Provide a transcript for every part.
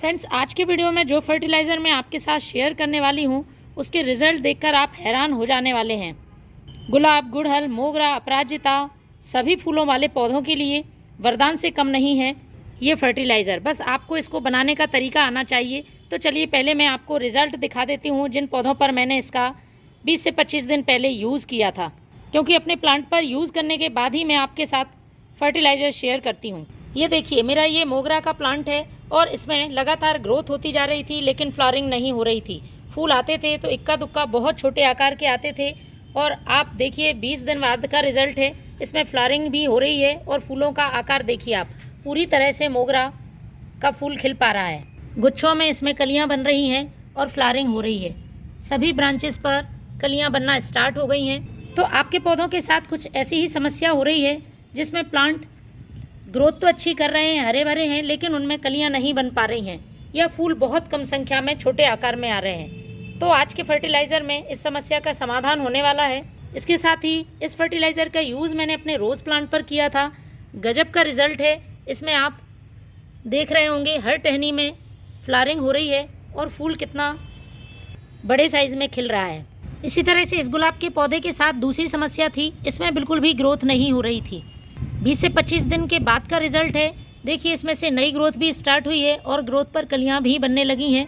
Friends, आज के video में जो फर्टिलाइज़र मैं आपके साथ शेयर करने वाली हूँ उसके रिज़ल्ट देखकर आप हैरान हो जाने वाले हैं। गुलाब, गुड़हल, मोगरा, अपराजिता सभी फूलों वाले पौधों के लिए वरदान से कम नहीं है ये फर्टिलाइज़र। बस आपको इसको बनाने का तरीका आना चाहिए। तो चलिए पहले मैं आपको रिज़ल्ट दिखा देती हूँ जिन पौधों पर मैंने इसका 20 से 25 दिन पहले यूज़ किया था, क्योंकि अपने प्लांट पर यूज़ करने के बाद ही मैं आपके साथ फर्टिलाइज़र शेयर करती हूँ। ये देखिए, मेरा ये मोगरा का प्लांट है और इसमें लगातार ग्रोथ होती जा रही थी, लेकिन फ्लावरिंग नहीं हो रही थी। फूल आते थे तो इक्का दुक्का बहुत छोटे आकार के आते थे, और आप देखिए 20 दिन बाद का रिज़ल्ट है। इसमें फ्लावरिंग भी हो रही है और फूलों का आकार देखिए आप, पूरी तरह से मोगरा का फूल खिल पा रहा है। गुच्छों में इसमें कलियां बन रही हैं और फ्लावरिंग हो रही है। सभी ब्रांचेस पर कलियां बनना स्टार्ट हो गई हैं। तो आपके पौधों के साथ कुछ ऐसी ही समस्या हो रही है जिसमें प्लांट ग्रोथ तो अच्छी कर रहे हैं, हरे भरे हैं, लेकिन उनमें कलियां नहीं बन पा रही हैं या फूल बहुत कम संख्या में छोटे आकार में आ रहे हैं। तो आज के फर्टिलाइज़र में इस समस्या का समाधान होने वाला है। इसके साथ ही इस फर्टिलाइज़र का यूज़ मैंने अपने रोज़ प्लांट पर किया था। गजब का रिज़ल्ट है। इसमें आप देख रहे होंगे हर टहनी में फ्लावरिंग हो रही है और फूल कितना बड़े साइज़ में खिल रहा है। इसी तरह से इस गुलाब के पौधे के साथ दूसरी समस्या थी, इसमें बिल्कुल भी ग्रोथ नहीं हो रही थी। 20 से 25 दिन के बाद का रिज़ल्ट है। देखिए, इसमें से नई ग्रोथ भी स्टार्ट हुई है और ग्रोथ पर कलियां भी बनने लगी हैं,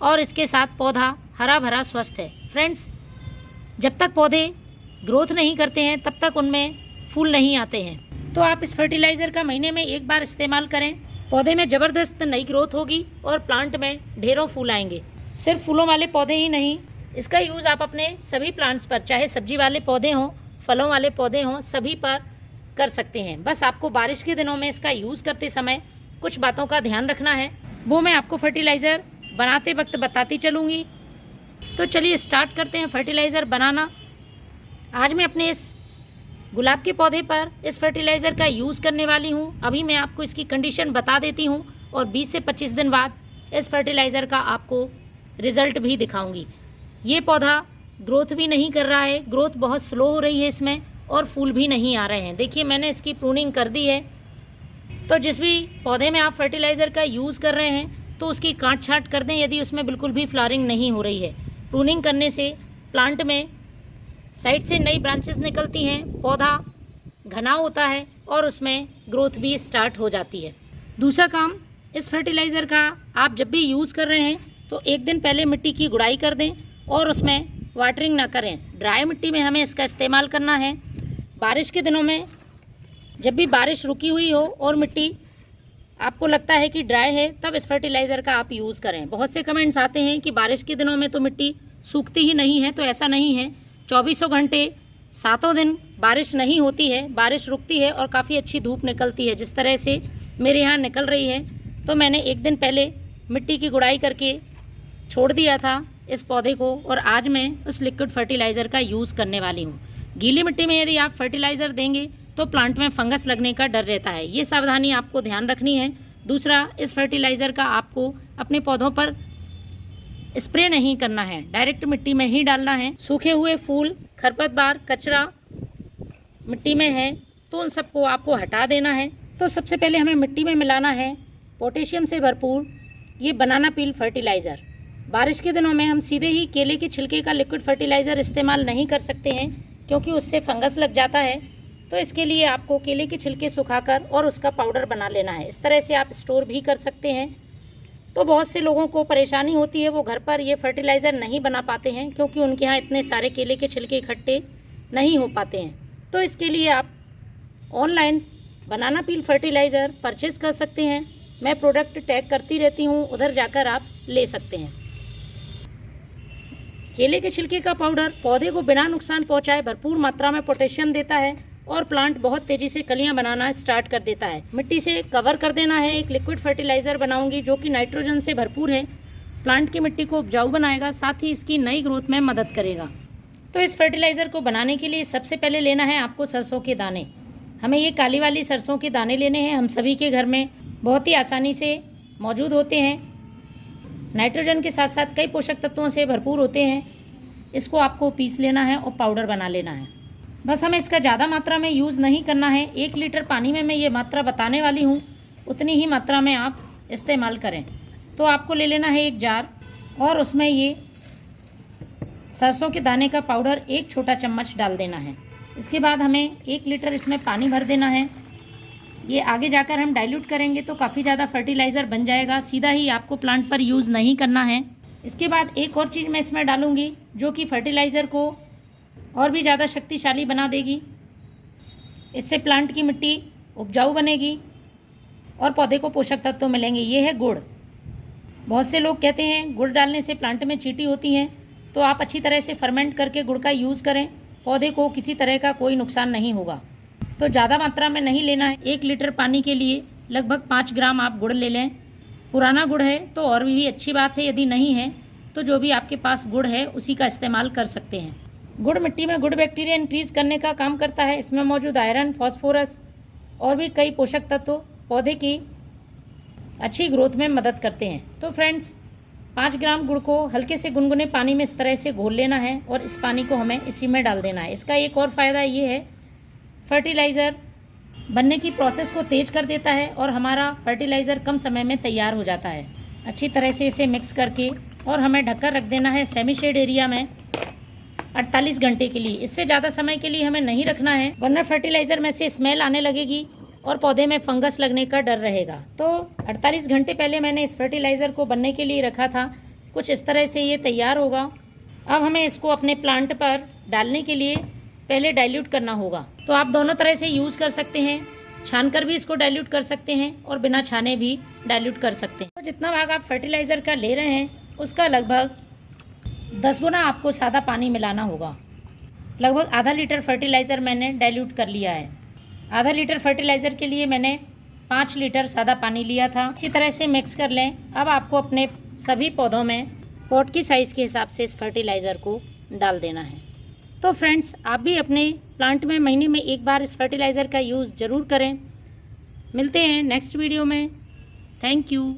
और इसके साथ पौधा हरा भरा स्वस्थ है। फ्रेंड्स, जब तक पौधे ग्रोथ नहीं करते हैं तब तक उनमें फूल नहीं आते हैं। तो आप इस फर्टिलाइज़र का महीने में एक बार इस्तेमाल करें। पौधे में ज़बरदस्त नई ग्रोथ होगी और प्लांट में ढेरों फूल आएंगे। सिर्फ फूलों वाले पौधे ही नहीं, इसका यूज़ आप अपने सभी प्लांट्स पर, चाहे सब्जी वाले पौधे हों, फलों वाले पौधे हों, सभी पर कर सकते हैं। बस आपको बारिश के दिनों में इसका यूज़ करते समय कुछ बातों का ध्यान रखना है, वो मैं आपको फर्टिलाइज़र बनाते वक्त बताती चलूँगी। तो चलिए स्टार्ट करते हैं फर्टिलाइज़र बनाना। आज मैं अपने इस गुलाब के पौधे पर इस फर्टिलाइज़र का यूज़ करने वाली हूँ। अभी मैं आपको इसकी कंडीशन बता देती हूँ और 20 से 25 दिन बाद इस फर्टिलाइज़र का आपको रिज़ल्ट भी दिखाऊँगी। ये पौधा ग्रोथ भी नहीं कर रहा है, ग्रोथ बहुत स्लो हो रही है इसमें, और फूल भी नहीं आ रहे हैं। देखिए, मैंने इसकी प्रूनिंग कर दी है। तो जिस भी पौधे में आप फर्टिलाइज़र का यूज़ कर रहे हैं तो उसकी काट छाँट कर दें यदि उसमें बिल्कुल भी फ्लावरिंग नहीं हो रही है। प्रूनिंग करने से प्लांट में साइड से नई ब्रांचेस निकलती हैं, पौधा घना होता है और उसमें ग्रोथ भी स्टार्ट हो जाती है। दूसरा काम, इस फर्टिलाइज़र का आप जब भी यूज़ कर रहे हैं तो एक दिन पहले मिट्टी की गुड़ाई कर दें और उसमें वाटरिंग ना करें। ड्राई मिट्टी में हमें इसका इस्तेमाल करना है। बारिश के दिनों में जब भी बारिश रुकी हुई हो और मिट्टी आपको लगता है कि ड्राई है, तब इस फर्टिलाइज़र का आप यूज़ करें। बहुत से कमेंट्स आते हैं कि बारिश के दिनों में तो मिट्टी सूखती ही नहीं है, तो ऐसा नहीं है। 24 घंटे 7 दिन बारिश नहीं होती है, बारिश रुकती है और काफ़ी अच्छी धूप निकलती है, जिस तरह से मेरे यहाँ निकल रही है। तो मैंने एक दिन पहले मिट्टी की गुड़ाई करके छोड़ दिया था इस पौधे को, और आज मैं उस लिक्विड फर्टिलाइज़र का यूज़ करने वाली हूँ। गीली मिट्टी में यदि आप फर्टिलाइज़र देंगे तो प्लांट में फंगस लगने का डर रहता है। ये सावधानी आपको ध्यान रखनी है। दूसरा, इस फर्टिलाइज़र का आपको अपने पौधों पर स्प्रे नहीं करना है, डायरेक्ट मिट्टी में ही डालना है। सूखे हुए फूल, खरपतवार, कचरा मिट्टी में है तो उन सबको आपको हटा देना है। तो सबसे पहले हमें मिट्टी में मिलाना है पोटेशियम से भरपूर ये बनाना पील फर्टिलाइज़र। बारिश के दिनों में हम सीधे ही केले के छिलके का लिक्विड फर्टिलाइज़र इस्तेमाल नहीं कर सकते हैं, क्योंकि उससे फंगस लग जाता है। तो इसके लिए आपको केले के छिलके सुखाकर और उसका पाउडर बना लेना है। इस तरह से आप स्टोर भी कर सकते हैं। तो बहुत से लोगों को परेशानी होती है, वो घर पर ये फर्टिलाइज़र नहीं बना पाते हैं, क्योंकि उनके यहाँ इतने सारे केले के छिलके इकट्ठे नहीं हो पाते हैं। तो इसके लिए आप ऑनलाइन बनाना पील फर्टिलाइज़र परचेज़ कर सकते हैं। मैं प्रोडक्ट टैग करती रहती हूँ, उधर जाकर आप ले सकते हैं। केले के छिलके का पाउडर पौधे को बिना नुकसान पहुंचाए भरपूर मात्रा में पोटेशियम देता है और प्लांट बहुत तेज़ी से कलियां बनाना स्टार्ट कर देता है। मिट्टी से कवर कर देना है। एक लिक्विड फर्टिलाइज़र बनाऊंगी जो कि नाइट्रोजन से भरपूर है, प्लांट की मिट्टी को उपजाऊ बनाएगा, साथ ही इसकी नई ग्रोथ में मदद करेगा। तो इस फर्टिलाइज़र को बनाने के लिए सबसे पहले लेना है आपको सरसों के दाने। हमें ये काली वाली सरसों के दाने लेने हैं। हम सभी के घर में बहुत ही आसानी से मौजूद होते हैं, नाइट्रोजन के साथ साथ कई पोषक तत्वों से भरपूर होते हैं। इसको आपको पीस लेना है और पाउडर बना लेना है। बस हमें इसका ज़्यादा मात्रा में यूज़ नहीं करना है। 1 लीटर पानी में मैं ये मात्रा बताने वाली हूँ, उतनी ही मात्रा में आप इस्तेमाल करें। तो आपको ले लेना है एक जार और उसमें ये सरसों के दाने का पाउडर 1 छोटा चम्मच डाल देना है। इसके बाद हमें 1 लीटर इसमें पानी भर देना है। ये आगे जाकर हम डाइल्यूट करेंगे तो काफ़ी ज़्यादा फर्टिलाइज़र बन जाएगा, सीधा ही आपको प्लांट पर यूज़ नहीं करना है। इसके बाद एक और चीज़ मैं इसमें डालूँगी जो कि फर्टिलाइज़र को और भी ज़्यादा शक्तिशाली बना देगी। इससे प्लांट की मिट्टी उपजाऊ बनेगी और पौधे को पोषक तत्व मिलेंगे। ये है गुड़। बहुत से लोग कहते हैं गुड़ डालने से प्लांट में चींटी होती हैं, तो आप अच्छी तरह से फर्मेंट करके गुड़ का यूज़ करें, पौधे को किसी तरह का कोई नुकसान नहीं होगा। तो ज़्यादा मात्रा में नहीं लेना है। 1 लीटर पानी के लिए लगभग 5 ग्राम आप गुड़ ले लें। पुराना गुड़ है तो और भी अच्छी बात है, यदि नहीं है तो जो भी आपके पास गुड़ है उसी का इस्तेमाल कर सकते हैं। गुड़ मिट्टी में गुड बैक्टीरिया इंक्रीज़ करने का काम करता है। इसमें मौजूद आयरन, फॉस्फोरस और भी कई पोषक तत्व पौधे की अच्छी ग्रोथ में मदद करते हैं। तो फ्रेंड्स, 5 ग्राम गुड़ को हल्के से गुनगुने पानी में इस तरह से घोल लेना है और इस पानी को हमें इसी में डाल देना है। इसका एक और फ़ायदा ये है, फर्टिलाइज़र बनने की प्रोसेस को तेज़ कर देता है और हमारा फर्टिलाइज़र कम समय में तैयार हो जाता है। अच्छी तरह से इसे मिक्स करके और हमें ढककर रख देना है सेमी शेड एरिया में 48 घंटे के लिए। इससे ज़्यादा समय के लिए हमें नहीं रखना है, वरना फर्टिलाइज़र में से स्मेल आने लगेगी और पौधे में फंगस लगने का डर रहेगा। तो 48 घंटे पहले मैंने इस फर्टिलाइज़र को बनने के लिए रखा था। कुछ इस तरह से ये तैयार होगा। अब हमें इसको अपने प्लांट पर डालने के लिए पहले डाइल्यूट करना होगा। तो आप दोनों तरह से यूज़ कर सकते हैं, छानकर भी इसको डाइल्यूट कर सकते हैं और बिना छाने भी डाइल्यूट कर सकते हैं। तो जितना भाग आप फर्टिलाइज़र का ले रहे हैं उसका लगभग 10 गुना आपको सादा पानी मिलाना होगा। लगभग आधा लीटर फर्टिलाइज़र मैंने डाइल्यूट कर लिया है। आधा लीटर फर्टिलाइज़र के लिए मैंने 5 लीटर सादा पानी लिया था। अच्छी तरह से मिक्स कर लें। अब आपको अपने सभी पौधों में पॉट की साइज़ के हिसाब से इस फर्टिलाइज़र को डाल देना है। तो फ्रेंड्स, आप भी अपने प्लांट में महीने में 1 बार इस फर्टिलाइज़र का यूज़ ज़रूर करें। मिलते हैं नेक्स्ट वीडियो में। Thank you.